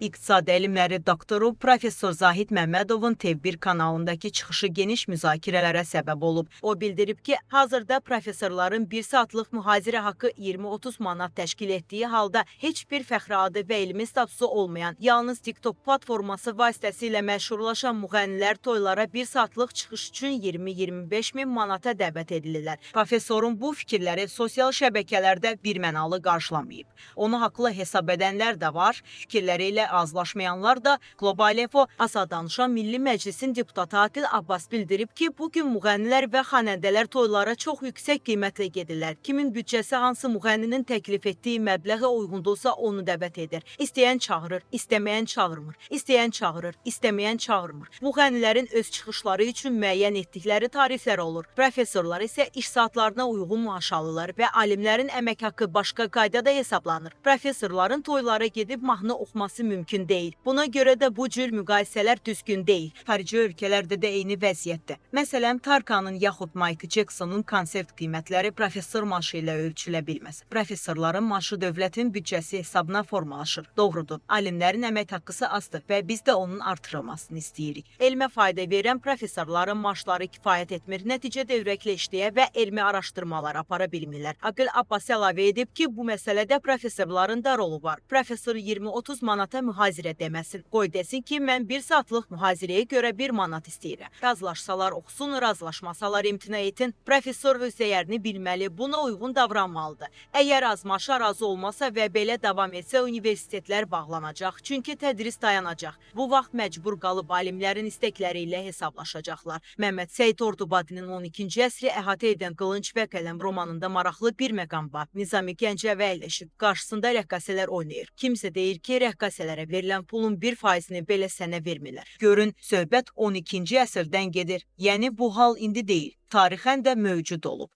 İqtisad elmləri doktoru Professor Zahid Məmmədovun TV1 kanalındakı çıxışı geniş müzakirələrə səbəb olub. O bildirib ki, hazırda professorların 1 saatlıq mühazirə haqqı 20-30 manat təşkil etdiyi halda heç bir fəxri adı və elmi statusu olmayan, yalnız TikTok platforması vasitəsilə məşhurlaşan müğənnilər toylara 1 saatlıq çıxış üçün 20-25 min manata dəvət edilirlər. Professorun bu fikirləri sosial şəbəkələrdə birmənalı qarşılamayıb. Onu haqlı hesab edənlər də var, fikirləri ilə razılaşmayanlar da. Qlobal Info ASA danışan Milli Məclisin deputatı Akil Abbas bildirib ki, bugün müğənnilər və xanəndələr toylara çox yüksək qiymətlə gedirlər. Kimin büdcəsi hansı müğənninin təklif etdiyi məbləğə uyğundursa onu dəvət edir. İstəyən çağırır, istəməyən çağırmır. İstəyən çağırır, istəməyən çağırmır. Müğənnilərin öz çıxışları üçün müəyyən etdikləri tariflər olur. Professorlar isə iş saatlarına uyğun maaş alırlar və alimlərin əmək haqqı başqa qaydada hesablanır. Professorların toylara gedib mahnı oxuması mümkün deyil. Buna görə də bu cür müqayisələr düzgün deyil. Xarici ölkələrdə də eyni vəziyyətdə. Məsələn, Tarkanın yaxud Michael Jacksonun konsert qiymətləri professor maaşı ilə ölçülə bilməz. Professorların maaşı dövlətin büdcəsi hesabına formalaşır. Doğrudur, alimlərin əmək haqqısı azdır və biz də onun artırılmasını istəyirik. Elmə fayda verən professorların maaşları kifayət etmir, nəticədə ürəklə işləyə və elmi araşdırmalar apara bilmirlər. Akil Abbas əlavə edib ki, bu məsələdə professorların da rolu var. Professor 20-30 manata mühazirə deməsin. Qoy desin ki, mən 1 saatlıq mühazirəyə görə 1 manat istəyirəm. Razılaşsalar oxusun, razılaşmasalar imtina etin. Professor öz dəyərini bilməli, buna uyğun davranmalıdır. Əgər az maaşa razı olmasa və belə davam etsə, universitetlər bağlanacaq. Çünki tədris dayanacaq. Bu vaxt məcbur qalıb alimlərin istəkləri ilə hesablaşacaqlar. Məmməd Səid Ordubadinin 12-ci əsri əhatə edən Qılınc və Qələm romanında maraqlı bir məqam var. Nizami Gəncəvi əyləşib, qarşısında rəqqasələr oynayır. Kimsə deyir ki, rəqqasələrə verilən pulun 1%-ni belə sənə vermirlər. Görün, söhbət 12-ci əsrdən gedir. Yəni bu hal indi deyil, tarixən də mövcud olub.